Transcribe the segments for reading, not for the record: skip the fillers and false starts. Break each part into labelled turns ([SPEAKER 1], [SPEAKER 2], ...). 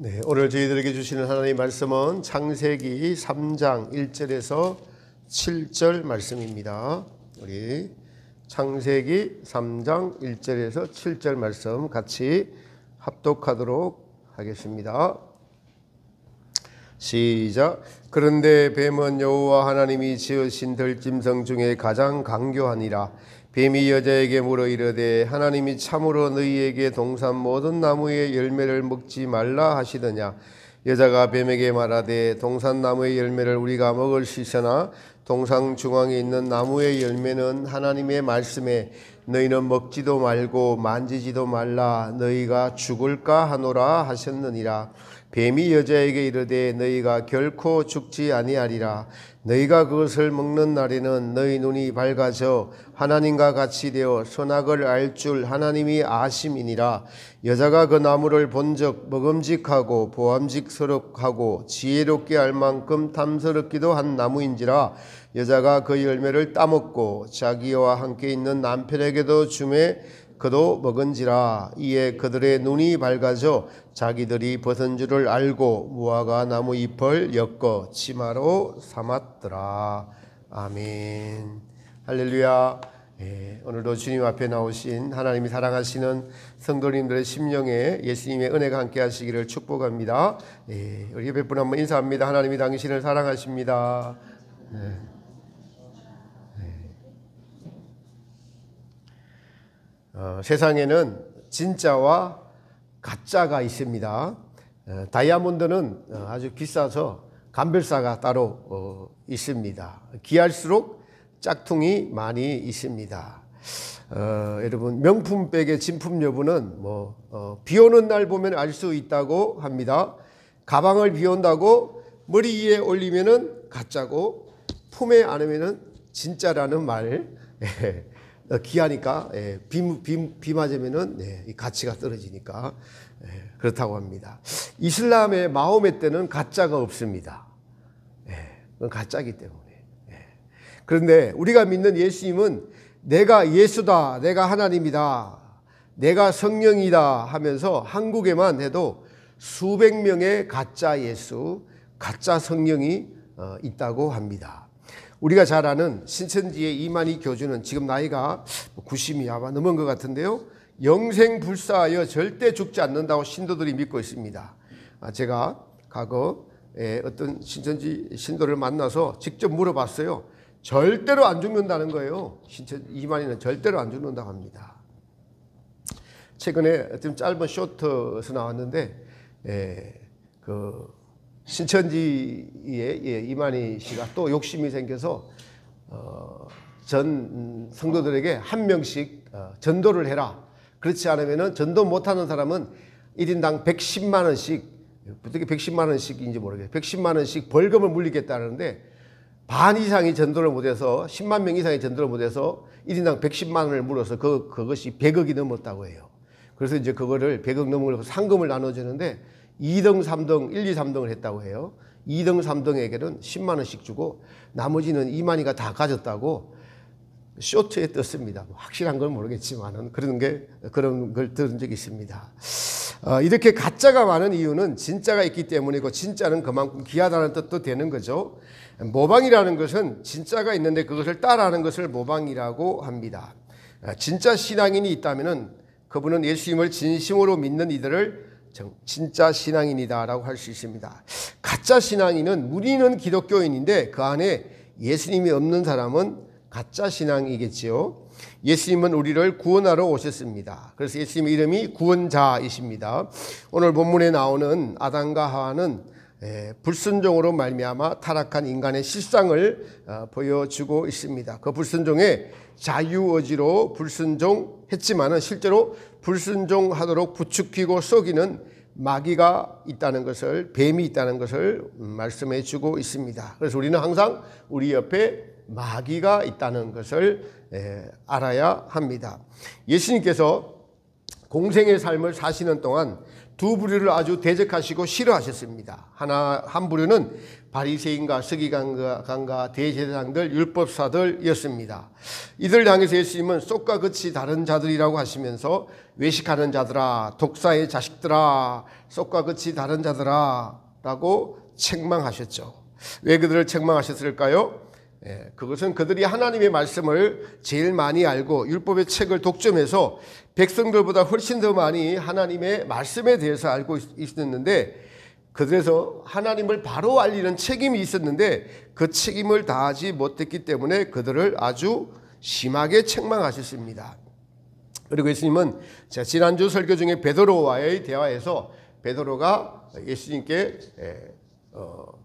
[SPEAKER 1] 네, 오늘 저희들에게 주시는 하나님의 말씀은 창세기 3장 1절에서 7절 말씀입니다. 우리 창세기 3장 1절에서 7절 말씀 같이 합독하도록 하겠습니다. 시작. 그런데 뱀은 여호와 하나님이 지으신 들짐승 중에 가장 강교하니라. 뱀이 여자에게 물어 이르되 하나님이 참으로 너희에게 동산 모든 나무의 열매를 먹지 말라 하시더냐. 여자가 뱀에게 말하되 동산 나무의 열매를 우리가 먹을 수 있으나 동산 중앙에 있는 나무의 열매는 하나님의 말씀에 너희는 먹지도 말고 만지지도 말라 너희가 죽을까 하노라 하셨느니라. 뱀이 여자에게 이르되 너희가 결코 죽지 아니하리라. 너희가 그것을 먹는 날에는 너희 눈이 밝아져 하나님과 같이 되어 선악을 알 줄 하나님이 아심이니라. 여자가 그 나무를 본즉 먹음직하고 보암직스럽고 지혜롭게 알 만큼 탐스럽기도 한 나무인지라. 여자가 그 열매를 따먹고 자기와 함께 있는 남편에게도 주매 그도 먹은지라. 이에 그들의 눈이 밝아져 자기들이 벗은 줄을 알고 무화과 나무 잎을 엮어 치마로 삼았더라. 아멘. 할렐루야. 오늘도 주님 앞에 나오신 하나님이 사랑하시는 성도님들의 심령에 예수님의 은혜가 함께 하시기를 축복합니다. 우리 옆에 분 한번 인사합니다. 하나님이 당신을 사랑하십니다. 세상에는 진짜와 가짜가 있습니다. 다이아몬드는 아주 비싸서 감별사가 따로 있습니다. 귀할수록 짝퉁이 많이 있습니다. 여러분 명품백의 진품 여부는 비 오는 날 보면 알 수 있다고 합니다. 가방을 비 온다고 머리 위에 올리면은 가짜고 품에 안으면은 진짜라는 말. 귀하니까 비 맞으면은 이 가치가 떨어지니까 그렇다고 합니다. 이슬람의 마호메 때는 가짜가 없습니다. 그건 가짜이기 때문에. 그런데 우리가 믿는 예수님은 내가 예수다, 내가 하나님이다, 내가 성령이다 하면서 한국에만 해도 수백 명의 가짜 예수, 가짜 성령이 있다고 합니다. 우리가 잘 아는 신천지의 이만희 교주는 지금 나이가 90이 아마 넘은 것 같은데요. 영생불사하여 절대 죽지 않는다고 신도들이 믿고 있습니다. 제가 과거에 어떤 신천지 신도를 만나서 직접 물어봤어요. 절대로 안 죽는다는 거예요. 이만희는 절대로 안 죽는다고 합니다. 최근에 좀 짧은 쇼트에서 나왔는데 신천지의 이만희 씨가 또 욕심이 생겨서 전 성도들에게 한 명씩 전도를 해라. 그렇지 않으면 전도 못하는 사람은 1인당 110만 원씩, 어떻게 110만 원씩인지 모르겠어요. 110만 원씩 벌금을 물리겠다는데 반 이상이 전도를 못해서 10만 명 이상이 전도를 못해서 1인당 110만 원을 물어서 그것이 100억이 넘었다고 해요. 그래서 이제 그거를 100억 넘은 상금을 나눠주는데 2등, 3등, 1, 2, 3등을 했다고 해요. 2등, 3등에게는 10만 원씩 주고 나머지는 이만희가 다 가졌다고 쇼트에 떴습니다. 확실한 건 모르겠지만은 그런 걸 들은 적이 있습니다. 이렇게 가짜가 많은 이유는 진짜가 있기 때문이고 진짜는 그만큼 귀하다는 뜻도 되는 거죠. 모방이라는 것은 진짜가 있는데 그것을 따라하는 것을 모방이라고 합니다. 진짜 신앙인이 있다면은 그분은 예수님을 진심으로 믿는 이들을 진짜 신앙인이다 라고 할 수 있습니다. 가짜 신앙인은 무리는 기독교인인데 그 안에 예수님이 없는 사람은 가짜 신앙이겠지요. 예수님은 우리를 구원하러 오셨습니다. 그래서 예수님의 이름이 구원자이십니다. 오늘 본문에 나오는 아담과 하와는 불순종으로 말미암아 타락한 인간의 실상을 보여주고 있습니다. 그 불순종에 자유의지로 불순종했지만은 실제로 불순종하도록 부추기고 속이는 마귀가 있다는 것을, 뱀이 있다는 것을 말씀해 주고 있습니다. 그래서 우리는 항상 우리 옆에 마귀가 있다는 것을 알아야 합니다. 예수님께서 공생의 삶을 사시는 동안 두 부류를 아주 대적하시고 싫어하셨습니다. 한 부류는 바리새인과 서기관과 대제사장들, 율법사들이었습니다. 이들 향해서 예수님은 쏙과 끝이 다른 자들이라고 하시면서 외식하는 자들아, 독사의 자식들아, 쏙과 끝이 다른 자들아 라고 책망하셨죠. 왜 그들을 책망하셨을까요? 그것은 그들이 하나님의 말씀을 제일 많이 알고 율법의 책을 독점해서 백성들보다 훨씬 더 많이 하나님의 말씀에 대해서 알고 있었는데, 그들에서 하나님을 바로 알리는 책임이 있었는데 그 책임을 다하지 못했기 때문에 그들을 아주 심하게 책망하셨습니다. 그리고 예수님은 제가 지난주 설교 중에 베드로와의 대화에서 베드로가 예수님께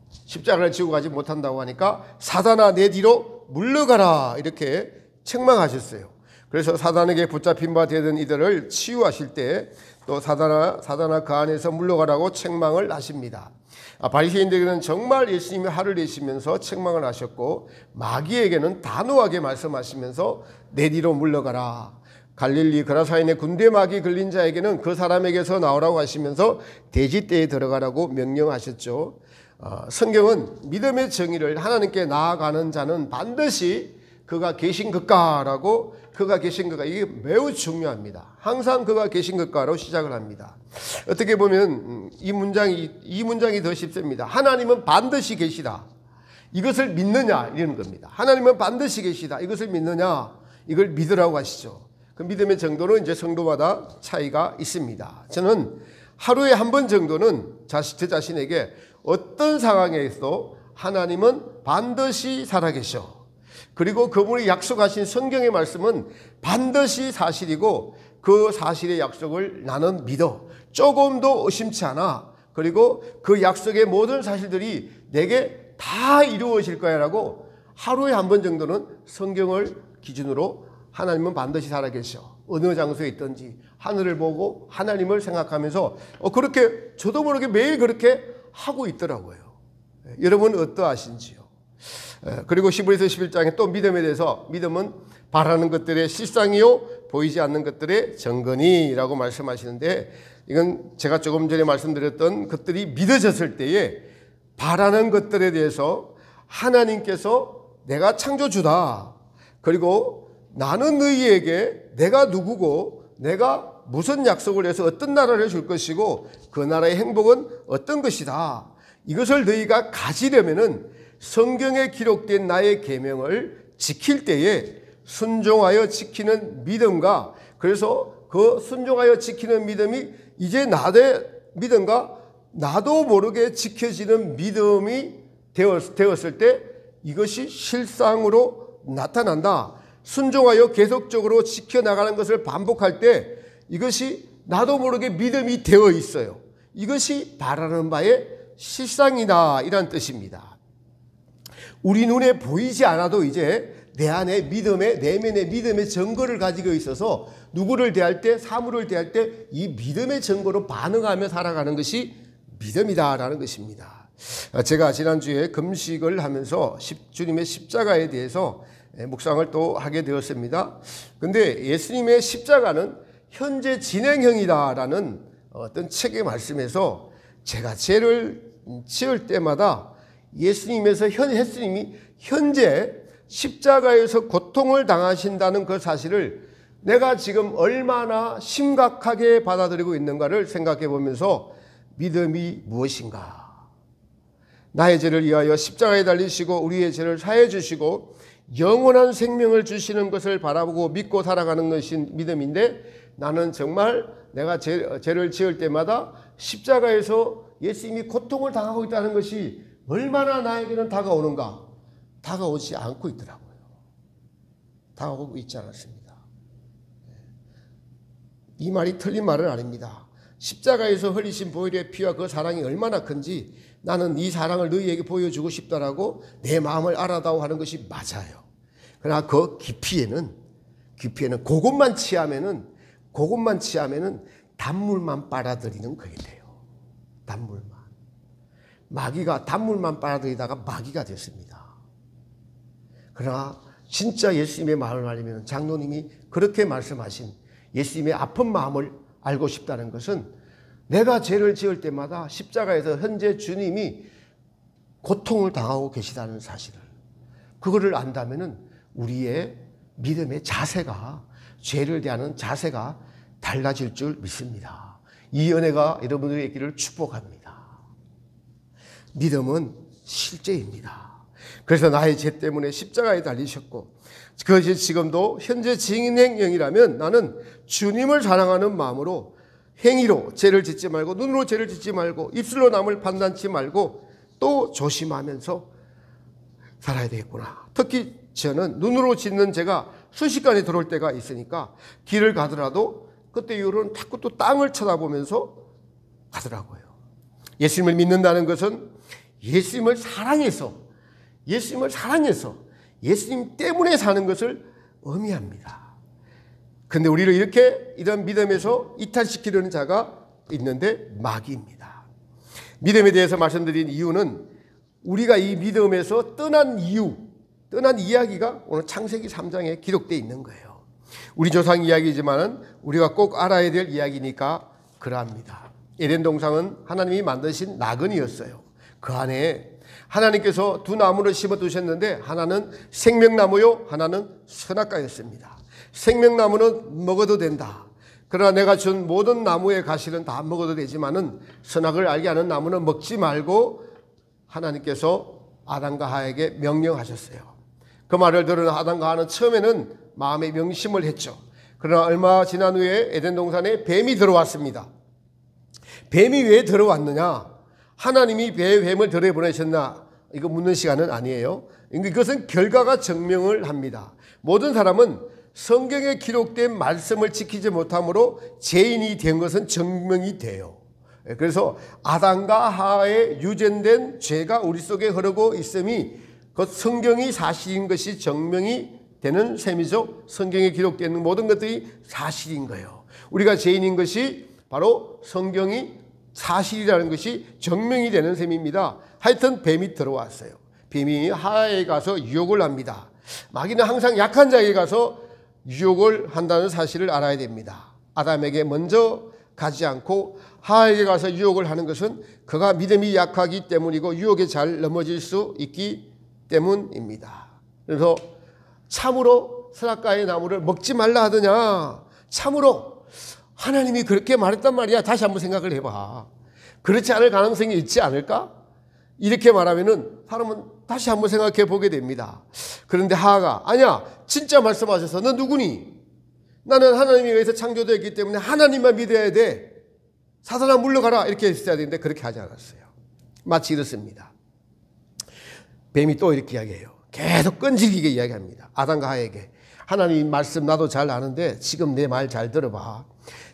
[SPEAKER 1] 십자가를 지고 가지 못한다고 하니까 사단아 내 뒤로 물러가라 이렇게 책망하셨어요. 그래서 사단에게 붙잡힌 바 되던 이들을 치유하실 때 또 사단아 그 안에서 물러가라고 책망을 하십니다. 바리새인들에게는 정말 예수님이 화를 내시면서 책망을 하셨고, 마귀에게는 단호하게 말씀하시면서 내 뒤로 물러가라. 갈릴리 그라사인의 군대 마귀 걸린 자에게는 그 사람에게서 나오라고 하시면서 돼지떼에 들어가라고 명령하셨죠. 성경은 믿음의 정의를 하나님께 나아가는 자는 반드시 그가 계신 것가라고, 그가 계신 것가, 이게 매우 중요합니다. 항상 그가 계신 것가로 시작을 합니다. 어떻게 보면 이 문장이 더 쉽습니다. 하나님은 반드시 계시다. 이것을 믿느냐 이런 겁니다. 하나님은 반드시 계시다. 이것을 믿느냐, 이걸 믿으라고 하시죠. 그 믿음의 정도는 이제 성도마다 차이가 있습니다. 저는 하루에 한 번 정도는 저 자신에게 어떤 상황에서도 하나님은 반드시 살아계셔, 그리고 그분이 약속하신 성경의 말씀은 반드시 사실이고 그 사실의 약속을 나는 믿어, 조금도 의심치 않아, 그리고 그 약속의 모든 사실들이 내게 다 이루어질 거야 라고 하루에 한 번 정도는 성경을 기준으로 하나님은 반드시 살아계셔, 어느 장소에 있든지 하늘을 보고 하나님을 생각하면서 그렇게 저도 모르게 매일 그렇게 하고 있더라고요. 여러분 어떠하신지요? 그리고 11에서 11장에 또 믿음에 대해서, 믿음은 바라는 것들의 실상이요 보이지 않는 것들의 증거니라고 말씀하시는데, 이건 제가 조금 전에 말씀드렸던 것들이 믿어졌을 때에 바라는 것들에 대해서 하나님께서 내가 창조주다, 그리고 나는 너희에게 내가 누구고 내가 무슨 약속을 해서 어떤 나라를 줄 것이고 그 나라의 행복은 어떤 것이다, 이것을 너희가 가지려면은 성경에 기록된 나의 계명을 지킬 때에 순종하여 지키는 믿음과, 그래서 그 순종하여 지키는 믿음이 이제 나의 믿음과 나도 모르게 지켜지는 믿음이 되었을 때 이것이 실상으로 나타난다. 순종하여 계속적으로 지켜나가는 것을 반복할 때 이것이 나도 모르게 믿음이 되어 있어요. 이것이 바라는 바의 실상이다, 이란 뜻입니다. 우리 눈에 보이지 않아도 이제 내 안에 믿음의, 내면의 믿음의 증거를 가지고 있어서 누구를 대할 때, 사물을 대할 때 이 믿음의 증거로 반응하며 살아가는 것이 믿음이다라는 것입니다. 제가 지난주에 금식을 하면서 주님의 십자가에 대해서 묵상을 또 하게 되었습니다. 근데 예수님의 십자가는 현재 진행형이다라는 어떤 책의 말씀에서 제가 죄를 지을 때마다 예수님이 현재 십자가에서 고통을 당하신다는 그 사실을 내가 지금 얼마나 심각하게 받아들이고 있는가를 생각해 보면서 믿음이 무엇인가, 나의 죄를 위하여 십자가에 달리시고 우리의 죄를 사해 주시고 영원한 생명을 주시는 것을 바라보고 믿고 살아가는 것이 믿음인데, 나는 정말 내가 죄를 지을 때마다 십자가에서 예수님이 고통을 당하고 있다는 것이 얼마나 나에게는 다가오는가, 다가오지 않고 있더라고요. 다가오고 있지 않았습니다. 이 말이 틀린 말은 아닙니다. 십자가에서 흘리신 보혈의 피와 그 사랑이 얼마나 큰지 나는 이 사랑을 너희에게 보여주고 싶다라고 내 마음을 알아다오 하는 것이 맞아요. 그러나 그 깊이에는 그것만 취하면은 단물만 빨아들이는 그게 돼요. 단물만. 마귀가 단물만 빨아들이다가 마귀가 됐습니다. 그러나 진짜 예수님의 마음을 알면, 장로님이 그렇게 말씀하신 예수님의 아픈 마음을 알고 싶다는 것은 내가 죄를 지을 때마다 십자가에서 현재 주님이 고통을 당하고 계시다는 사실을, 그거를 안다면은 우리의 믿음의 자세가, 죄를 대하는 자세가 달라질 줄 믿습니다. 이 은혜가 여러분들의 있기를 축복합니다. 믿음은 실제입니다. 그래서 나의 죄 때문에 십자가에 달리셨고, 그것이 지금도 현재 진행형이라면 나는 주님을 사랑하는 마음으로 행위로 죄를 짓지 말고, 눈으로 죄를 짓지 말고, 입술로 남을 판단치 말고 또 조심하면서 살아야 되겠구나. 특히 저는 눈으로 짓는 죄가 순식간에 들어올 때가 있으니까 길을 가더라도 그때 이후로는 자꾸 또 땅을 쳐다보면서 가더라고요. 예수님을 믿는다는 것은 예수님을 사랑해서 예수님 때문에 사는 것을 의미합니다. 근데 우리를 이런 믿음에서 이탈시키려는 자가 있는데 마귀입니다. 믿음에 대해서 말씀드린 이유는 우리가 이 믿음에서 떠난 이야기가 오늘 창세기 3장에 기록되어 있는 거예요. 우리 조상 이야기지만 우리가 꼭 알아야 될 이야기니까 그러합니다. 에덴 동산은 하나님이 만드신 나그네였어요. 그 안에 하나님께서 두 나무를 심어 두셨는데 하나는 생명나무요, 하나는 선악과였습니다. 생명나무는 먹어도 된다. 그러나 내가 준 모든 나무의 가시는 다 먹어도 되지만은 선악을 알게 하는 나무는 먹지 말고 하나님께서 아담과 하에게 명령하셨어요. 그 말을 들은 아담과 하는 처음에는 마음에 명심을 했죠. 그러나 얼마 지난 후에 에덴 동산에 뱀이 들어왔습니다. 뱀이 왜 들어왔느냐? 하나님이 뱀을 들여보내셨나? 이거 묻는 시간은 아니에요. 이것은 결과가 증명을 합니다. 모든 사람은 성경에 기록된 말씀을 지키지 못함으로 죄인이 된 것은 증명이 돼요. 그래서 아담과 하와의 유전된 죄가 우리 속에 흐르고 있음이 그 성경이 사실인 것이 증명이 되는 셈이죠. 성경에 기록되는 모든 것들이 사실인 거예요. 우리가 죄인인 것이 바로 성경이 사실이라는 것이 증명이 되는 셈입니다. 하여튼 뱀이 들어왔어요. 뱀이 하와에 가서 유혹을 합니다. 마귀는 항상 약한 자에게 가서 유혹을 한다는 사실을 알아야 됩니다. 아담에게 먼저 가지 않고 하와에게 가서 유혹을 하는 것은 그가 믿음이 약하기 때문이고 유혹에 잘 넘어질 수 있기 때문입니다. 그래서 참으로 선악과의 나무를 먹지 말라 하더냐? 참으로 하나님이 그렇게 말했단 말이야. 다시 한번 생각을 해봐. 그렇지 않을 가능성이 있지 않을까? 이렇게 말하면은 사람은 다시 한번 생각해 보게 됩니다. 그런데 하하가 아니야, 진짜 말씀하셔서 너 누구니? 나는 하나님에 의해서 창조되었기 때문에 하나님만 믿어야 돼. 사단아 물러가라. 이렇게 했어야 되는데 그렇게 하지 않았어요. 마치 이렇습니다. 뱀이 또 이렇게 이야기해요. 계속 끈질기게 이야기합니다. 아담과 하에게. 하나님 말씀 나도 잘 아는데 지금 내 말 잘 들어봐.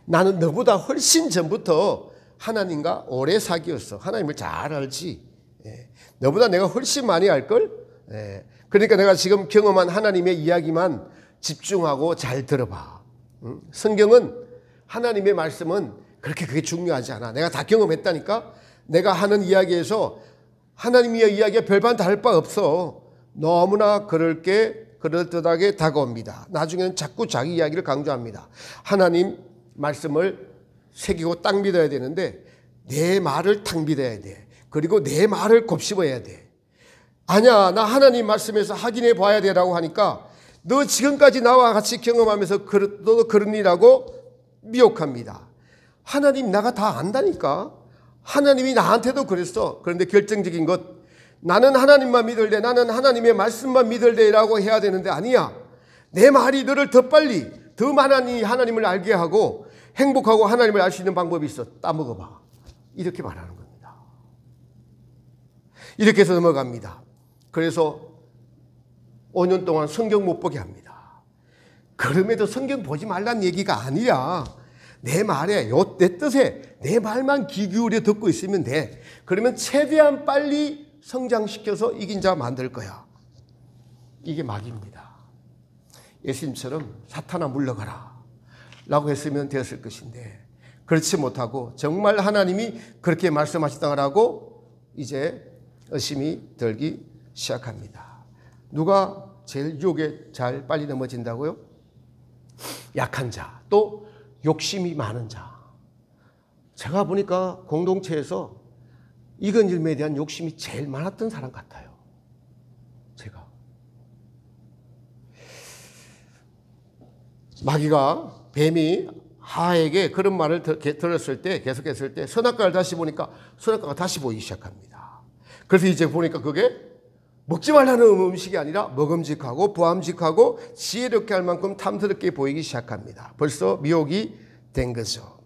[SPEAKER 1] 나는 너보다 훨씬 전부터 하나님과 오래 사귀었어. 하나님을 잘 알지. 너보다 내가 훨씬 많이 알걸? 그러니까 내가 지금 경험한 하나님의 이야기만 집중하고 잘 들어봐. 성경은 하나님의 말씀은 그게 중요하지 않아. 내가 다 경험했다니까. 내가 하는 이야기에서 하나님의 이야기가 별반 다를 바 없어. 너무나 그럴듯하게 다가옵니다. 나중에는 자꾸 자기 이야기를 강조합니다. 하나님 말씀을 새기고 딱 믿어야 되는데 내 말을 딱 믿어야 돼. 그리고 내 말을 곱씹어야 돼. 아니야, 나 하나님 말씀에서 확인해 봐야 되라고 하니까 너 지금까지 나와 같이 경험하면서 너도 그러니라고 미혹합니다. 하나님 나가 다 안다니까. 하나님이 나한테도 그랬어. 그런데 결정적인 것, 나는 하나님만 믿을래, 나는 하나님의 말씀만 믿을래라고 해야 되는데 아니야. 내 말이 너를 더 빨리 더 많이 하나님을 알게 하고 행복하고 하나님을 알 수 있는 방법이 있어. 따먹어봐. 이렇게 말하는 겁니다. 이렇게 해서 넘어갑니다. 그래서 5년 동안 성경 못 보게 합니다. 그럼에도 성경 보지 말란 얘기가 아니야. 내 말에, 내 뜻에 내 말만 귀 기울여 듣고 있으면 돼. 그러면 최대한 빨리 성장시켜서 이긴 자 만들 거야. 이게 마귀입니다. 예수님처럼 사탄아 물러가라 라고 했으면 되었을 것인데 그렇지 못하고 정말 하나님이 그렇게 말씀하시다라고 이제 의심이 들기 시작합니다. 누가 제일 유혹에 잘 빨리 넘어진다고요? 약한 자, 또 욕심이 많은 자. 제가 보니까 공동체에서 이건일매에 대한 욕심이 제일 많았던 사람 같아요. 제가. 마귀가, 뱀이 하에게 그런 말을 들었을 때, 계속했을 때 선악과를 다시 보니까 선악과가 다시 보이기 시작합니다. 그래서 이제 보니까 그게 먹지 말라는 음식이 아니라 먹음직하고 부함직하고 지혜롭게 할 만큼 탐스럽게 보이기 시작합니다. 벌써 미혹이 된 거죠.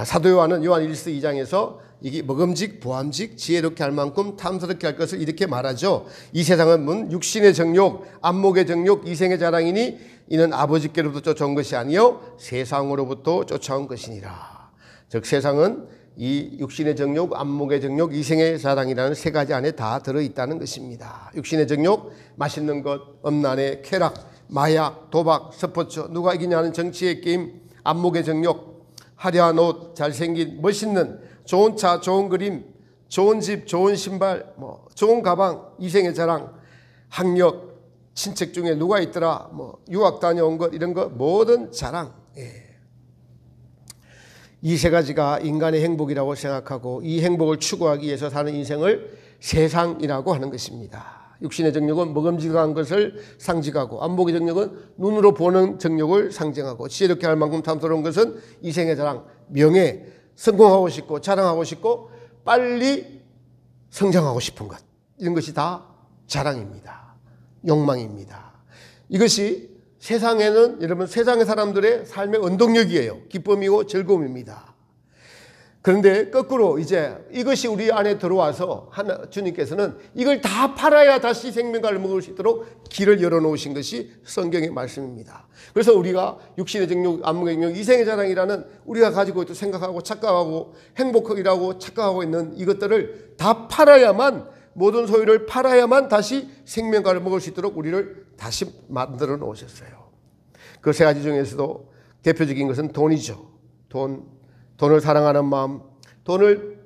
[SPEAKER 1] 사도 요한은 요한 1서 2장에서 이게 먹음직, 부함직, 지혜롭게 할 만큼 탐스럽게 할 것을 이렇게 말하죠. 이 세상은 육신의 정욕, 안목의 정욕, 이생의 자랑이니 이는 아버지께로부터 쫓아온 것이 아니요 세상으로부터 쫓아온 것이니라. 즉 세상은 이 육신의 정욕, 안목의 정욕, 이생의 자랑이라는 세 가지 안에 다 들어있다는 것입니다. 육신의 정욕, 맛있는 것, 음란의 쾌락, 마약, 도박, 스포츠, 누가 이기냐는 정치의 게임, 안목의 정욕, 화려한 옷, 잘생긴, 멋있는, 좋은 차, 좋은 그림, 좋은 집, 좋은 신발, 좋은 가방, 이생의 자랑, 학력, 친척 중에 누가 있더라, 유학 다녀온 것, 이런 것, 모든 자랑. 이 세 가지가 인간의 행복이라고 생각하고 이 행복을 추구하기 위해서 사는 인생을 세상이라고 하는 것입니다. 육신의 정욕은 먹음직한 것을 상징하고 안목의 정욕은 눈으로 보는 정욕을 상징하고 지혜롭게 할 만큼 탐스러운 것은 이생의 자랑, 명예, 성공하고 싶고 자랑하고 싶고 빨리 성장하고 싶은 것, 이런 것이 다 자랑입니다. 욕망입니다. 이것이 세상에는 여러분 세상의 사람들의 삶의 원동력이에요. 기쁨이고 즐거움입니다. 그런데 거꾸로 이제 이것이 우리 안에 들어와서 주님께서는 이걸 다 팔아야 다시 생명과를 먹을 수 있도록 길을 열어놓으신 것이 성경의 말씀입니다. 그래서 우리가 육신의 정욕, 안목의 정욕, 이생의 자랑이라는 우리가 가지고 있고 생각하고 착각하고 행복이라고 착각하고 있는 이것들을 다 팔아야만, 모든 소유를 팔아야만 다시 생명과를 먹을 수 있도록 우리를 다시 만들어 놓으셨어요. 그 세 가지 중에서도 대표적인 것은 돈이죠. 돈을 사랑하는 마음, 돈을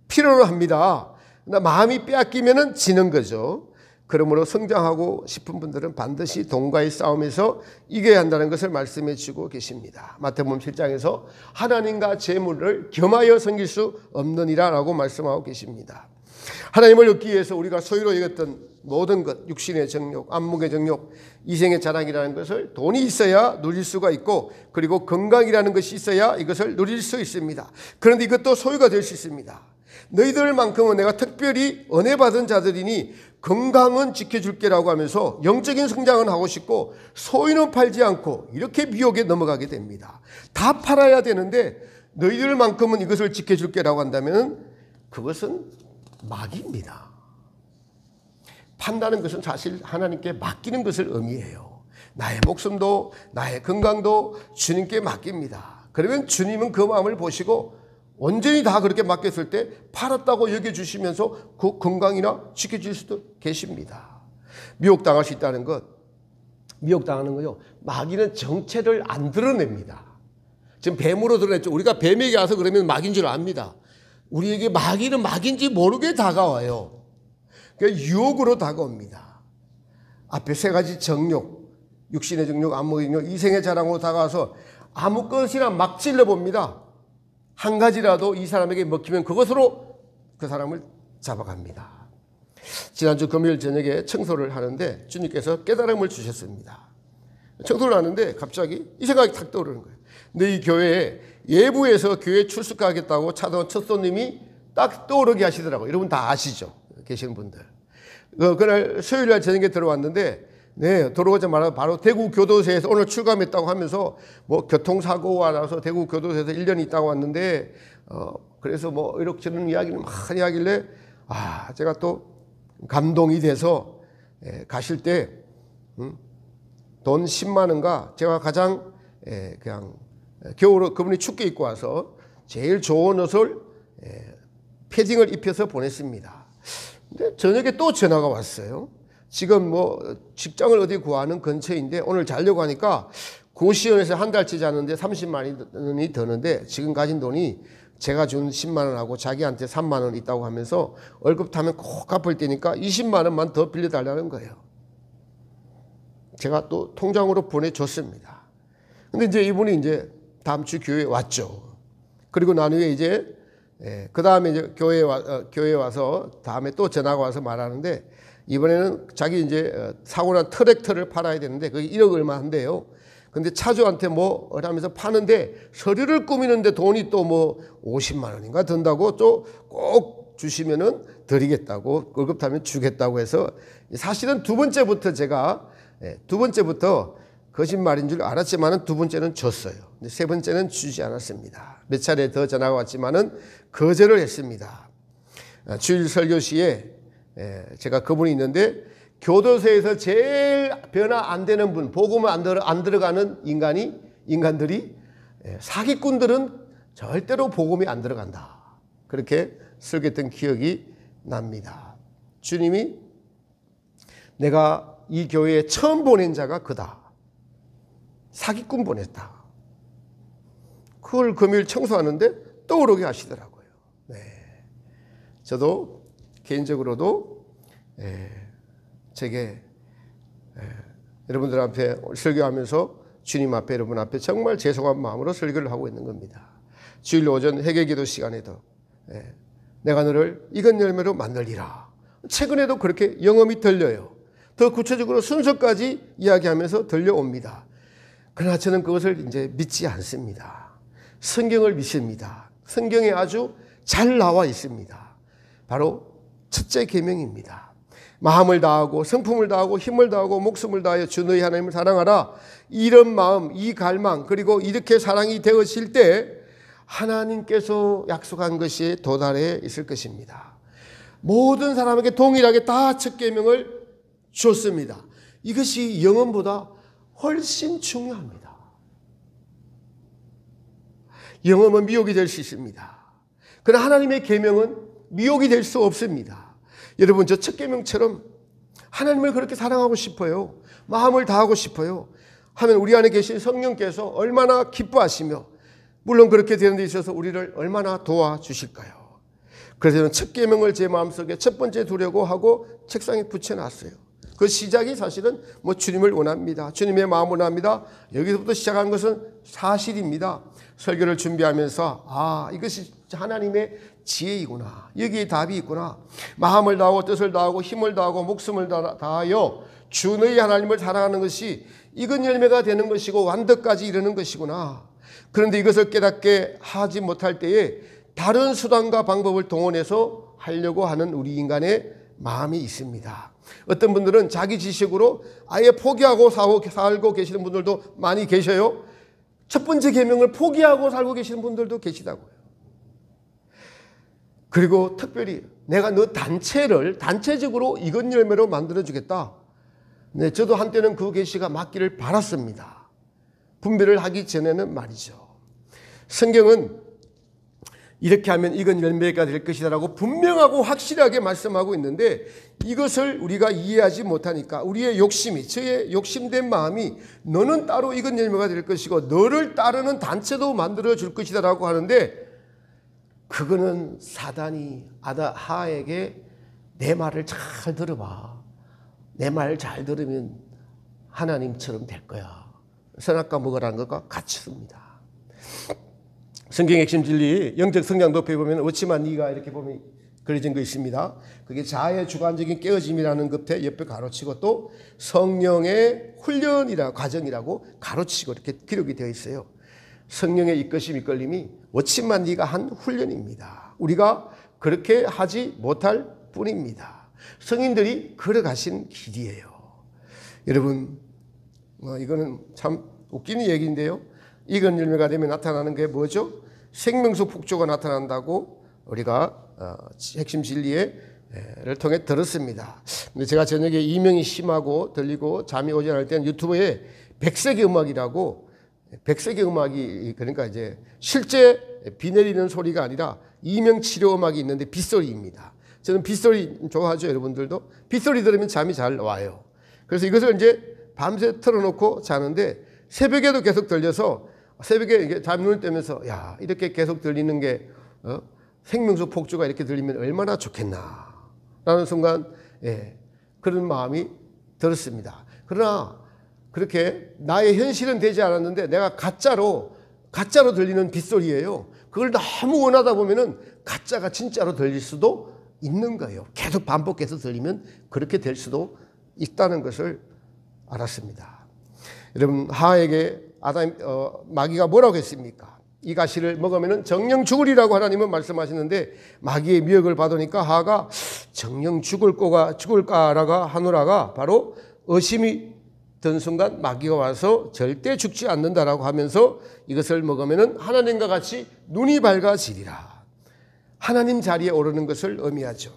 [SPEAKER 1] 필요로 합니다. 마음이 빼앗기면 지는 거죠. 그러므로 성장하고 싶은 분들은 반드시 돈과의 싸움에서 이겨야 한다는 것을 말씀해 주고 계십니다. 마태복음 7장에서 하나님과 재물을 겸하여 섬길 수 없느니라 라고 말씀하고 계십니다. 하나님을 얻기 위해서 우리가 소유로 여겼던 모든 것, 육신의 정욕, 안목의 정욕, 이생의 자랑이라는 것을 돈이 있어야 누릴 수가 있고, 그리고 건강이라는 것이 있어야 이것을 누릴 수 있습니다. 그런데 이것도 소유가 될 수 있습니다. 너희들만큼은 내가 특별히 은혜 받은 자들이니 건강은 지켜줄게라고 하면서 영적인 성장은 하고 싶고 소유는 팔지 않고 이렇게 미혹에 넘어가게 됩니다. 다 팔아야 되는데 너희들만큼은 이것을 지켜줄게라고 한다면 그것은 마귀입니다. 판다는 것은 사실 하나님께 맡기는 것을 의미해요. 나의 목숨도 나의 건강도 주님께 맡깁니다. 그러면 주님은 그 마음을 보시고 온전히 다 그렇게 맡겼을 때 팔았다고 여겨주시면서 그 건강이나 지켜줄 수도 계십니다. 미혹당할 수 있다는 것, 미혹당하는 거요. 마귀는 정체를 안 드러냅니다. 지금 뱀으로 드러냈죠. 우리가 뱀에게 와서 그러면 마귀인 줄 압니다. 우리에게 마귀는 마귀인지 모르게 다가와요. 유혹으로 다가옵니다. 앞에 세 가지 정욕, 육신의 정욕, 안목의 정욕, 이생의 자랑으로 다가와서 아무 것이나 막 찔러봅니다. 한 가지라도 이 사람에게 먹히면 그것으로 그 사람을 잡아갑니다. 지난주 금요일 저녁에 청소를 하는데 주님께서 깨달음을 주셨습니다. 청소를 하는데 갑자기 이 생각이 탁 떠오르는 거예요. 너희 교회에 예부에서 교회 출석하겠다고 찾아온 첫 손님이 딱 떠오르게 하시더라고요. 여러분 다 아시죠? 계시는 분들. 그날 수요일날 저녁에 들어왔는데 들어오자마자 바로 대구 교도소에서 오늘 출감했다고 하면서 교통사고가 나서 대구 교도소에서 1년 있다가 왔는데 그래서 이렇게 저런 이야기를 많이 하길래 제가 또 감동이 돼서 가실 때 돈 10만 원과 제가 가장 그냥 겨울에 그분이 춥게 입고 와서 제일 좋은 옷을 패딩을 입혀서 보냈습니다. 근데 저녁에 또 전화가 왔어요. 지금 직장을 어디 구하는 근처인데 오늘 자려고 하니까 고시원에서 한 달치 자는데 30만 원이 드는데 지금 가진 돈이 제가 준 10만 원하고 자기한테 3만 원 있다고 하면서 월급 타면 꼭 갚을 때니까 20만 원만 더 빌려달라는 거예요. 제가 또 통장으로 보내줬습니다. 근데 이제 이분이 이제 다음 주 교회에 왔죠. 그리고 난 후에 이제 그 다음에 이제 교회에 와서 다음에 또 전화가 와서 말하는데 이번에는 자기 이제 사고 난 트랙터를 팔아야 되는데 그게 1억 얼마 한대요. 근데 차주한테 뭐 하면서 파는데 서류를 꾸미는데 돈이 또 뭐 50만 원인가 든다고 또 꼭 주시면은 드리겠다고 급하면 주겠다고 해서 사실은 두 번째부터 제가 두 번째부터 거짓말인 줄 알았지만은 두 번째는 줬어요. 근데 세 번째는 주지 않았습니다. 몇 차례 더 전화가 왔지만은 거절을 했습니다. 주일 설교 시에 제가 그분이 있는데 교도소에서 제일 변화 안 되는 분, 복음을 안 들어가는 인간들이 사기꾼들은 절대로 복음이 안 들어간다. 그렇게 설교했던 기억이 납니다. 주님이 내가 이 교회에 처음 보낸 자가 그다. 사기꾼 보냈다. 그걸 금요일 청소하는데 떠오르게 하시더라고요. 네. 저도 개인적으로도 제게 여러분들 앞에 설교하면서 주님 앞에 여러분 앞에 정말 죄송한 마음으로 설교를 하고 있는 겁니다. 주일 오전 회개기도 시간에도 내가 너를 익은 열매로 만들리라. 최근에도 그렇게 영험이 들려요. 더 구체적으로 순서까지 이야기하면서 들려옵니다. 그러나 저는 그것을 이제 믿지 않습니다. 성경을 믿습니다. 성경에 아주 잘 나와 있습니다. 바로 첫째 계명입니다. 마음을 다하고 성품을 다하고 힘을 다하고 목숨을 다하여 주 너희 하나님을 사랑하라. 이런 마음, 이 갈망, 그리고 이렇게 사랑이 되어질 때 하나님께서 약속한 것이 도달해 있을 것입니다. 모든 사람에게 동일하게 다 첫 계명을 줬습니다. 이것이 영혼보다 훨씬 중요합니다. 영혼은 미혹이 될 수 있습니다. 그러나 하나님의 계명은 미혹이 될 수 없습니다. 여러분, 저 첫 계명처럼 하나님을 그렇게 사랑하고 싶어요. 마음을 다하고 싶어요. 하면 우리 안에 계신 성령께서 얼마나 기뻐하시며 물론 그렇게 되는 데 있어서 우리를 얼마나 도와주실까요? 그래서 저는 첫 계명을 제 마음속에 첫 번째 두려고 하고 책상에 붙여놨어요. 그 시작이 사실은 뭐 주님을 원합니다. 주님의 마음을 원합니다. 여기서부터 시작한 것은 사실입니다. 설교를 준비하면서 이것이 하나님의 지혜이구나. 여기에 답이 있구나. 마음을 다하고 뜻을 다하고 힘을 다하고 목숨을 다하여 주 너희 하나님을 사랑하는 것이 익은 열매가 되는 것이고 완덕까지 이르는 것이구나. 그런데 이것을 깨닫게 하지 못할 때에 다른 수단과 방법을 동원해서 하려고 하는 우리 인간의 마음이 있습니다. 어떤 분들은 자기 지식으로 아예 포기하고 살고 계시는 분들도 많이 계셔요. 첫 번째 계명을 포기하고 살고 계시는 분들도 계시다고요. 그리고 특별히 내가 너 단체적으로 익은 열매로 만들어주겠다. 네, 저도 한때는 그 계시가 맞기를 바랐습니다. 분별을 하기 전에는 말이죠. 성경은 이렇게 하면 익은 열매가 될 것이다라고 분명하고 확실하게 말씀하고 있는데 이것을 우리가 이해하지 못하니까 우리의 욕심이, 저의 욕심된 마음이 너는 따로 익은 열매가 될 것이고 너를 따르는 단체도 만들어 줄 것이다라고 하는데 그거는 사단이 하에게 내 말을 잘 들어봐. 내 말 잘 들으면 하나님처럼 될 거야. 선악과 먹으라는 것과 같습니다. 성경의 핵심 진리 영적 성장 도표에 보면 어찌만 네가 이렇게 보면 그려진 거 있습니다. 그게 자아의 주관적인 깨어짐이라는 것에 옆에 가로치고 또 성령의 훈련이라 과정이라고 가로치고 이렇게 기록이 되어 있어요. 성령의 이끄심 이끌림이 어찌만 네가 한 훈련입니다. 우리가 그렇게 하지 못할 뿐입니다. 성인들이 걸어가신 길이에요. 여러분 이거는 참 웃기는 얘기인데요. 익은 열매가 되면 나타나는 게 뭐죠? 생명수 폭주가 나타난다고 우리가 핵심 진리를 통해 들었습니다. 근데 제가 저녁에 이명이 심하고 들리고 잠이 오지 않을 때는 유튜브에 백색의 음악이라고 백색의 음악이 그러니까 이제 실제 비 내리는 소리가 아니라 이명 치료 음악이 있는데 빗소리입니다. 저는 빗소리 좋아하죠. 여러분들도 빗소리 들으면 잠이 잘 와요. 그래서 이것을 이제 밤새 틀어놓고 자는데 새벽에도 계속 들려서 새벽에 이게 잠 눈을 뜨면서 야 이렇게 계속 들리는 게 생명수 폭주가 이렇게 들리면 얼마나 좋겠나 라는 순간 그런 마음이 들었습니다. 그러나 그렇게 나의 현실은 되지 않았는데 내가 가짜로 들리는 빗소리예요. 그걸 너무 원하다 보면은 가짜가 진짜로 들릴 수도 있는 거예요. 계속 반복해서 들리면 그렇게 될 수도 있다는 것을 알았습니다. 여러분, 하와에게 마귀가 뭐라고 했습니까? 이 가시를 먹으면 정령 죽으리라고 하나님은 말씀하시는데 마귀의 미혹을 받으니까 하와가 정령 죽을까라고 하노라가 바로 의심이 든 순간 마귀가 와서 절대 죽지 않는다라고 하면서 이것을 먹으면 하나님과 같이 눈이 밝아지리라. 하나님 자리에 오르는 것을 의미하죠.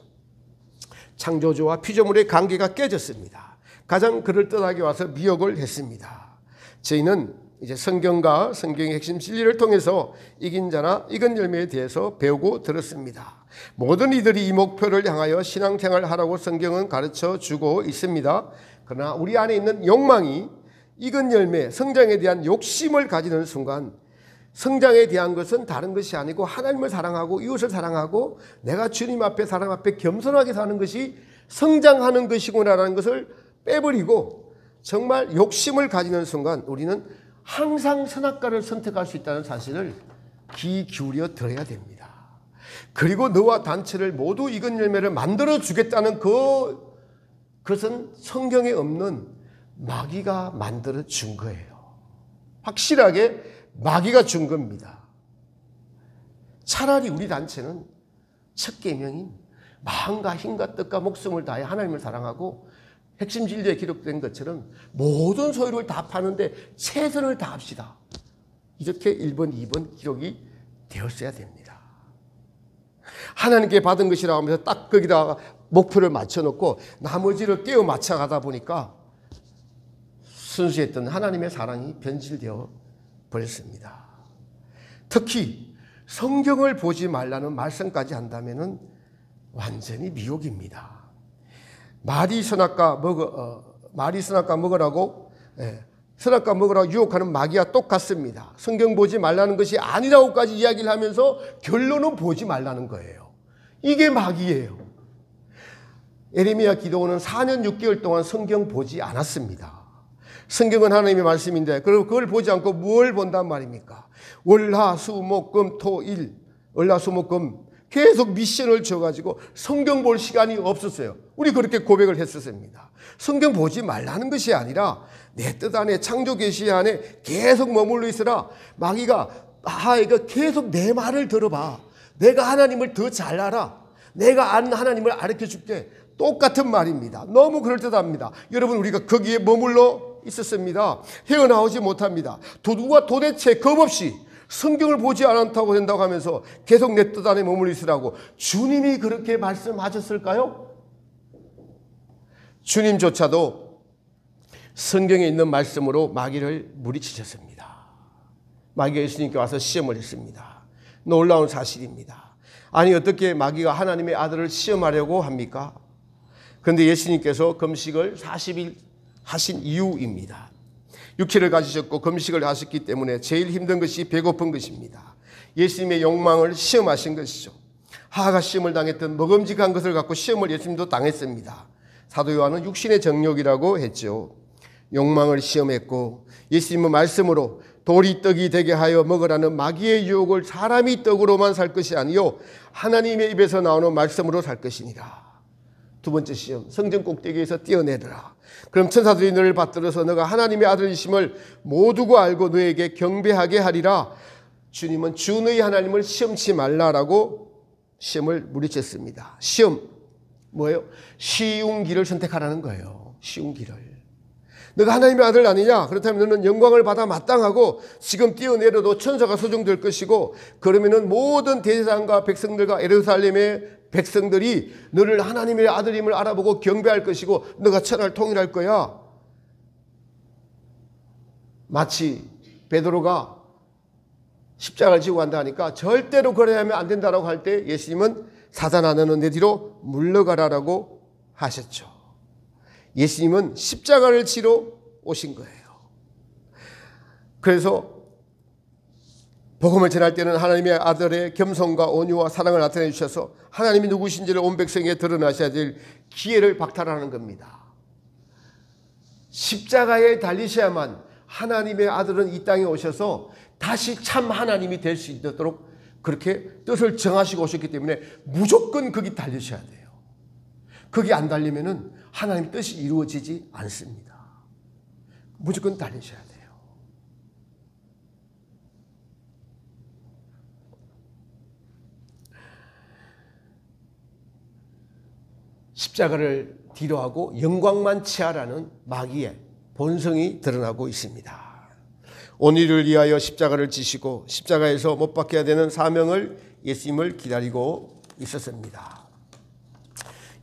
[SPEAKER 1] 창조주와 피조물의 관계가 깨졌습니다. 가장 그럴듯하게 와서 미혹을 했습니다. 저희는 이제 성경과 성경의 핵심 진리를 통해서 이긴 자나 익은 열매에 대해서 배우고 들었습니다. 모든 이들이 이 목표를 향하여 신앙생활을 하라고 성경은 가르쳐 주고 있습니다. 그러나 우리 안에 있는 욕망이 익은 열매, 성장에 대한 욕심을 가지는 순간 성장에 대한 것은 다른 것이 아니고 하나님을 사랑하고 이웃을 사랑하고 내가 주님 앞에 사람 앞에 겸손하게 사는 것이 성장하는 것이구나라는 것을 빼버리고 정말 욕심을 가지는 순간 우리는 항상 선악과를 선택할 수 있다는 사실을 귀 기울여 들어야 됩니다. 그리고 너와 단체를 모두 익은 열매를 만들어 주겠다는 그것은 성경에 없는 마귀가 만들어 준 거예요. 확실하게 마귀가 준 겁니다. 차라리 우리 단체는 첫 계명인 마음과 힘과 뜻과 목숨을 다해 하나님을 사랑하고 핵심 진리에 기록된 것처럼 모든 소유를 다 파는데 최선을 다합시다. 이렇게 1번, 2번 기록이 되었어야 됩니다. 하나님께 받은 것이라고 하면서 딱 거기다가 목표를 맞춰놓고 나머지를 끼워 맞춰가다 보니까 순수했던 하나님의 사랑이 변질되어 버렸습니다. 특히 성경을 보지 말라는 말씀까지 한다면 완전히 미혹입니다. 말이 선악과 먹으라고 선악과 먹으라고 유혹하는 마귀와 똑같습니다. 성경 보지 말라는 것이 아니라고까지 이야기를 하면서 결론은 보지 말라는 거예요. 이게 마귀예요. 에레미야 기도원은 4년 6개월 동안 성경 보지 않았습니다. 성경은 하나님의 말씀인데 그걸 보지 않고 뭘 본단 말입니까? 월화수목금토일 월화수목금 계속 미션을 줘가지고 성경 볼 시간이 없었어요. 우리 그렇게 고백을 했었습니다. 성경 보지 말라는 것이 아니라 내 뜻 안에 창조 계시 안에 계속 머물러 있으라. 마귀가 이거 계속 내 말을 들어봐. 내가 하나님을 더 잘 알아. 내가 아는 하나님을 가르쳐 줄게. 똑같은 말입니다. 너무 그럴듯합니다. 여러분, 우리가 거기에 머물러 있었습니다. 헤어나오지 못합니다. 누가 도대체 겁없이 성경을 보지 않았다고 된다고 하면서 계속 내 뜻 안에 머물러 있으라고 주님이 그렇게 말씀하셨을까요? 주님조차도 성경에 있는 말씀으로 마귀를 무리치셨습니다. 마귀가 예수님께 와서 시험을 했습니다. 놀라운 사실입니다. 아니, 어떻게 마귀가 하나님의 아들을 시험하려고 합니까? 그런데 예수님께서 금식을 40일 하신 이유입니다. 육체를 가지셨고 금식을 하셨기 때문에 제일 힘든 것이 배고픈 것입니다. 예수님의 욕망을 시험하신 것이죠. 하하가 시험을 당했던 먹음직한 것을 갖고 시험을 예수님도 당했습니다. 사도 요한은 육신의 정욕이라고 했죠. 욕망을 시험했고 예수님은 말씀으로 돌이 떡이 되게 하여 먹으라는 마귀의 유혹을 사람이 떡으로만 살 것이 아니요 하나님의 입에서 나오는 말씀으로 살 것이니라. 두 번째 시험, 성전 꼭대기에서 뛰어내리라. 그럼 천사들이 너를 받들어서 너가 하나님의 아들이심을 모두가 알고 너에게 경배하게 하리라. 주님은 주 너희 하나님을 시험치 말라라고 시험을 무리쳤습니다. 시험 뭐예요? 쉬운 길을 선택하라는 거예요. 쉬운 길을. 너가 하나님의 아들 아니냐? 그렇다면 너는 영광을 받아 마땅하고 지금 뛰어내려도 천사가 소종될 것이고 그러면은 모든 대제사장과 백성들과 예루살렘의 백성들이 너를 하나님의 아들임을 알아보고 경배할 것이고 너가 천하를 통일할 거야. 마치 베드로가 십자가를 지고 간다 하니까 절대로 그래야 하면 안 된다라고 할 때 예수님은 사단아 너는 내 뒤로 물러가라라고 하셨죠. 예수님은 십자가를 지러 오신 거예요. 그래서 복음을 전할 때는 하나님의 아들의 겸손과 온유와 사랑을 나타내 주셔서 하나님이 누구신지를 온 백성에게 드러나셔야 될 기회를 박탈하는 겁니다. 십자가에 달리셔야만 하나님의 아들은 이 땅에 오셔서 다시 참 하나님이 될 수 있도록 그렇게 뜻을 정하시고 오셨기 때문에 무조건 거기 달리셔야 돼요. 거기 안 달리면은 하나님 뜻이 이루어지지 않습니다. 무조건 달리셔야 돼요. 십자가를 뒤로하고 영광만 취하라는 마귀의 본성이 드러나고 있습니다. 오늘을 위하여 십자가를 지시고 십자가에서 못 박혀야 되는 사명을 예수님을 기다리고 있었습니다.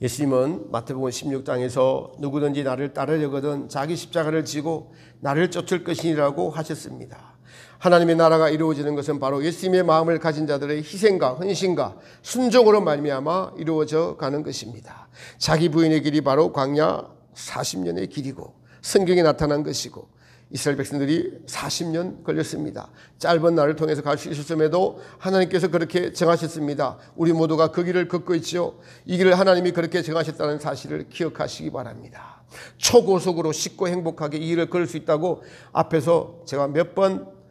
[SPEAKER 1] 예수님은 마태복음 16장에서 누구든지 나를 따르려거든 자기 십자가를 지고 나를 쫓을 것이라고 하셨습니다. 하나님의 나라가 이루어지는 것은 바로 예수님의 마음을 가진 자들의 희생과 헌신과 순종으로 말미암아 이루어져 가는 것입니다. 자기 부인의 길이 바로 광야 40년의 길이고 성경에 나타난 것이고 이스라엘 백성들이 40년 걸렸습니다. 짧은 날을 통해서 갈 수 있었음에도 하나님께서 그렇게 정하셨습니다. 우리 모두가 그 길을 걷고 있지요. 이 길을 하나님이 그렇게 정하셨다는 사실을 기억하시기 바랍니다. 초고속으로 쉽고 행복하게 이 길을 걸을 수 있다고 앞에서 제가 몇 번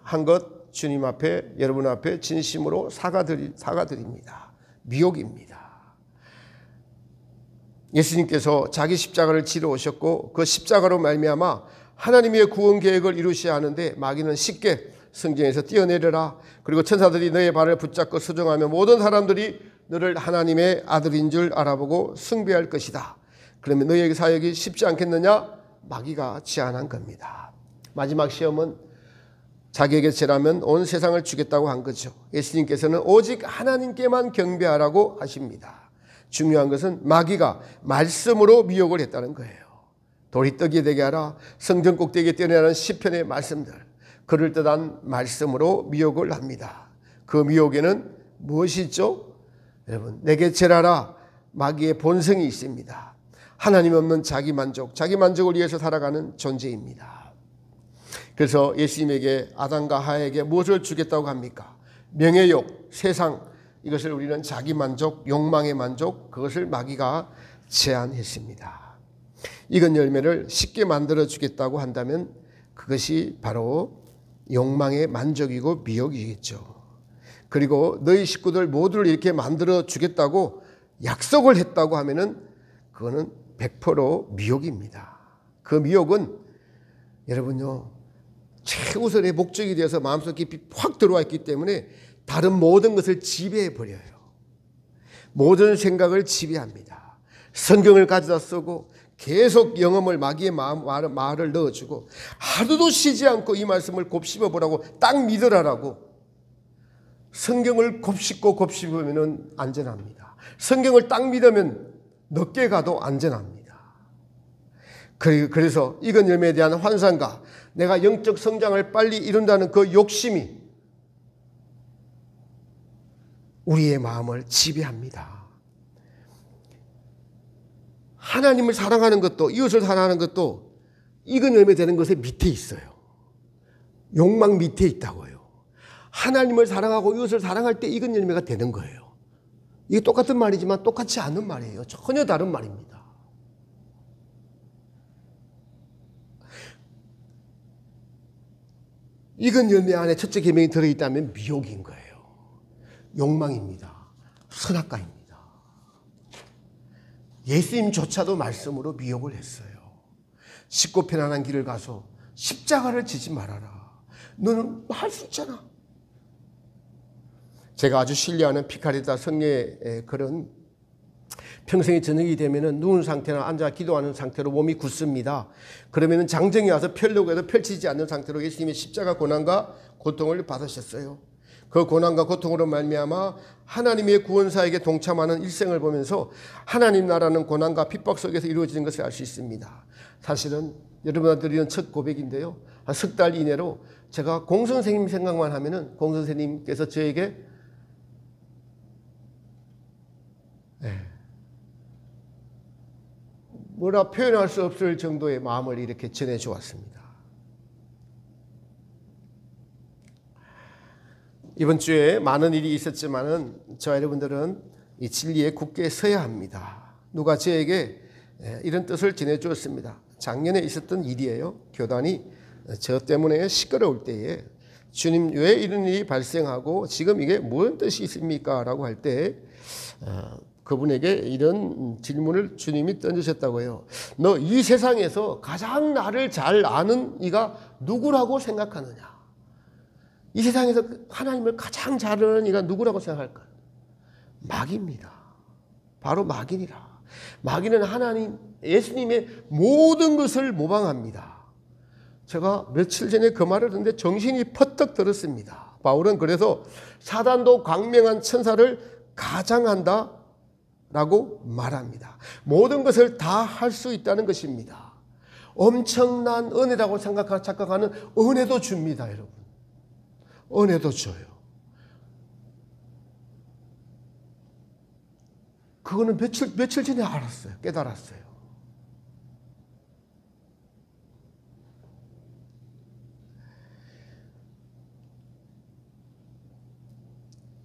[SPEAKER 1] 한 것 주님 앞에 여러분 앞에 진심으로 사과드립니다. 미혹입니다. 예수님께서 자기 십자가를 지러 오셨고 그 십자가로 말미암아 하나님의 구원 계획을 이루셔야 하는데 마귀는 쉽게 성경에서 뛰어내려라. 그리고 천사들이 너의 발을 붙잡고 수종하며 모든 사람들이 너를 하나님의 아들인 줄 알아보고 숭배할 것이다. 그러면 너의 사역이 쉽지 않겠느냐? 마귀가 제안한 겁니다. 마지막 시험은 자기에게 제라면 온 세상을 주겠다고 한 거죠. 예수님께서는 오직 하나님께만 경배하라고 하십니다. 중요한 것은 마귀가 말씀으로 미혹을 했다는 거예요. 돌이 떡이 되게 하라. 성전 꼭대기에 뛰어내라는 시편의 말씀들, 그럴듯한 말씀으로 미혹을 합니다. 그 미혹에는 무엇이 있죠? 여러분, 내게 제라라. 마귀의 본성이 있습니다. 하나님 없는 자기 만족을 위해서 살아가는 존재입니다. 그래서 예수님에게 아담과 하와에게 무엇을 주겠다고 합니까? 명예욕, 세상, 이것을 우리는 자기 만족, 욕망의 만족, 그것을 마귀가 제안했습니다. 익은 열매를 쉽게 만들어 주겠다고 한다면 그것이 바로 욕망의 만족이고 미혹이겠죠. 그리고 너희 식구들 모두를 이렇게 만들어 주겠다고 약속을 했다고 하면은 그거는 100% 미혹입니다. 그 미혹은 여러분요, 최우선의 목적이 되어서 마음속 깊이 확 들어와 있기 때문에 다른 모든 것을 지배해 버려요. 모든 생각을 지배합니다. 성경을 가져다 쓰고 계속 영험을 마귀의 말을 넣어주고 하루도 쉬지 않고 이 말씀을 곱씹어 보라고 딱 믿으라라고. 성경을 곱씹으면 안전합니다. 성경을 딱 믿으면 늦게 가도 안전합니다. 그래서 익은 열매에 대한 환상과 내가 영적 성장을 빨리 이룬다는 그 욕심이 우리의 마음을 지배합니다. 하나님을 사랑하는 것도 이웃을 사랑하는 것도 익은 열매 되는 것의 밑에 있어요. 욕망 밑에 있다고요. 하나님을 사랑하고 이웃을 사랑할 때 익은 열매가 되는 거예요. 이게 똑같은 말이지만 똑같지 않은 말이에요. 전혀 다른 말입니다. 익은 열매 안에 첫째 계명이 들어있다면 미혹인 거예요. 욕망입니다. 선악과입니다. 예수님조차도 말씀으로 미혹을 했어요. 쉽고 편안한 길을 가서 십자가를 지지 말아라. 너는 할 수 있잖아. 제가 아주 신뢰하는 피카르타 성녀의 글은 평생이 저녁이 되면은 누운 상태나 앉아 기도하는 상태로 몸이 굳습니다. 그러면은 장정이 와서 펴려고 해도 펼치지 않는 상태로 예수님의 십자가 고난과 고통을 받으셨어요. 그 고난과 고통으로 말미암아 하나님의 구원사에게 동참하는 일생을 보면서 하나님 나라는 고난과 핍박 속에서 이루어지는 것을 알 수 있습니다. 사실은 여러분한테 드리는 첫 고백인데요. 한 석 달 이내로 제가 공선생님 생각만 하면은 공선생님께서 저에게 뭐라 표현할 수 없을 정도의 마음을 이렇게 전해주었습니다. 이번 주에 많은 일이 있었지만은 저와 여러분들은 이 진리에 굳게 서야 합니다. 누가 저에게 이런 뜻을 전해주었습니다. 작년에 있었던 일이에요. 교단이 저 때문에 시끄러울 때에 주님 왜 이런 일이 발생하고 지금 이게 무슨 뜻이 있습니까? 라고 할 때 그분에게 이런 질문을 주님이 던지셨다고 해요. 너 이 세상에서 가장 나를 잘 아는 이가 누구라고 생각하느냐? 이 세상에서 하나님을 가장 잘 아는 이가 누구라고 생각할까? 마귀입니다. 바로 마귀니라. 마귀는 하나님, 예수님의 모든 것을 모방합니다. 제가 며칠 전에 그 말을 듣는데 정신이 퍼뜩 들었습니다. 바울은 그래서 사단도 광명한 천사를 가장한다 라고 말합니다. 모든 것을 다 할 수 있다는 것입니다. 엄청난 은혜라고 착각하는 은혜도 줍니다, 여러분. 은혜도 줘요. 그거는 며칠 전에 알았어요. 깨달았어요.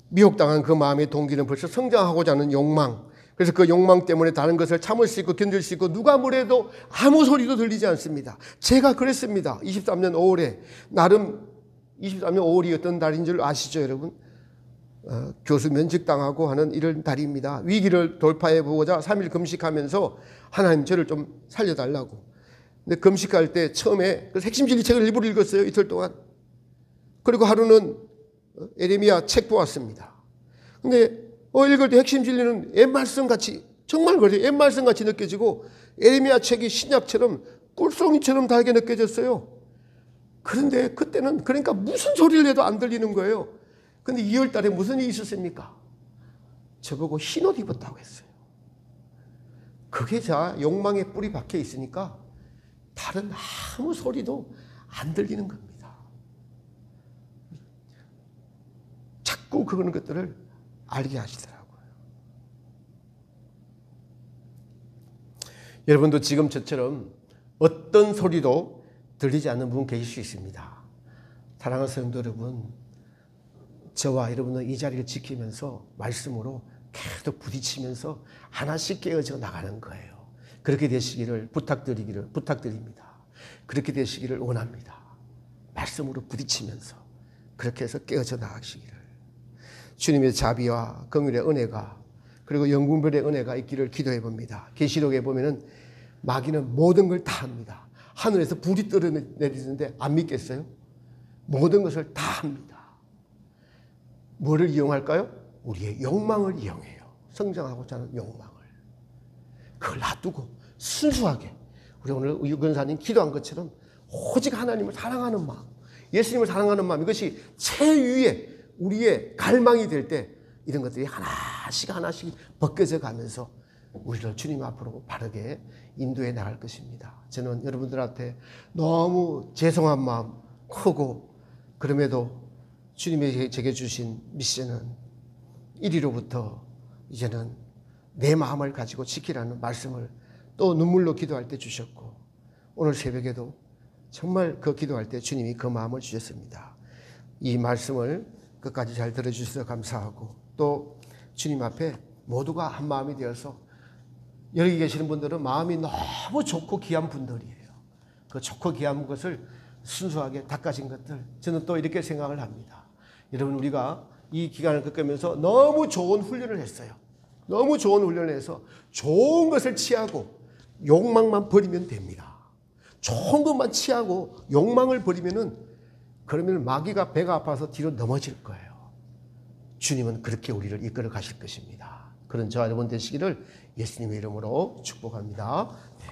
[SPEAKER 1] 미혹당한 그 마음의 동기는 벌써 성장하고자 하는 욕망. 그래서 그 욕망 때문에 다른 것을 참을 수 있고 견딜 수 있고 누가 뭐래도 아무 소리도 들리지 않습니다. 제가 그랬습니다. 23년 5월에 나름 23년 5월이 어떤 달인 줄 아시죠, 여러분? 교수 면직당하고 하는 이런 달입니다. 위기를 돌파해 보고자 3일 금식하면서 하나님 저를 좀 살려달라고. 근데 금식할 때 처음에 그 핵심 진리 책을 일부러 읽었어요. 이틀 동안. 그리고 하루는 에레미야 책 보았습니다. 근데 읽을 때 핵심 진리는 옛말씀 같이 정말 그래요. 옛말씀 같이 느껴지고 에레미야 책이 신약처럼 꿀송이처럼 달게 느껴졌어요. 그런데 그때는 그러니까 무슨 소리를 해도 안 들리는 거예요. 근데 2월 달에 무슨 일이 있었습니까? 저보고 흰옷 입었다고 했어요. 그게 자 욕망의 뿌리 박혀 있으니까 다른 아무 소리도 안 들리는 겁니다. 자꾸 그런 것들을 알게 하시더라고요. 여러분도 지금 저처럼 어떤 소리도 들리지 않는 분 계실 수 있습니다. 사랑하는 성도 여러분, 저와 여러분은 이 자리를 지키면서 말씀으로 계속 부딪히면서 하나씩 깨어져 나가는 거예요. 그렇게 되시기를 부탁드립니다. 그렇게 되시기를 원합니다. 말씀으로 부딪히면서 그렇게 해서 깨어져 나가시기를. 주님의 자비와 긍휼의 은혜가 그리고 영분별의 은혜가 있기를 기도해 봅니다. 계시록에 보면은 마귀는 모든 걸 다 합니다. 하늘에서 불이 떨어내리는데 안 믿겠어요? 모든 것을 다 합니다. 뭐를 이용할까요? 우리의 욕망을 이용해요. 성장하고자 하는 욕망을. 그걸 놔두고 순수하게 우리 오늘 유근사님 기도한 것처럼 오직 하나님을 사랑하는 마음, 예수님을 사랑하는 마음, 이것이 최위의 우리의 갈망이 될 때 이런 것들이 하나씩 벗겨져 가면서 우리를 주님 앞으로 바르게 인도해 나갈 것입니다. 저는 여러분들한테 너무 죄송한 마음 크고, 그럼에도 주님이 제게 주신 미션은 1위로부터 이제는 내 마음을 가지고 지키라는 말씀을 또 눈물로 기도할 때 주셨고, 오늘 새벽에도 정말 그 기도할 때 주님이 그 마음을 주셨습니다. 이 말씀을 끝까지 잘 들어주셔서 감사하고, 또 주님 앞에 모두가 한 마음이 되어서, 여기 계시는 분들은 마음이 너무 좋고 귀한 분들이에요. 그 좋고 귀한 것을 순수하게 닦아진 것들, 저는 또 이렇게 생각을 합니다. 여러분, 우리가 이 기간을 겪으면서 너무 좋은 훈련을 했어요. 너무 좋은 훈련을 해서 좋은 것을 취하고 욕망만 버리면 됩니다. 좋은 것만 취하고 욕망을 버리면은, 그러면 마귀가 배가 아파서 뒤로 넘어질 거예요. 주님은 그렇게 우리를 이끌어 가실 것입니다. 그런 저와 여러분 되시기를 예수님의 이름으로 축복합니다. 네.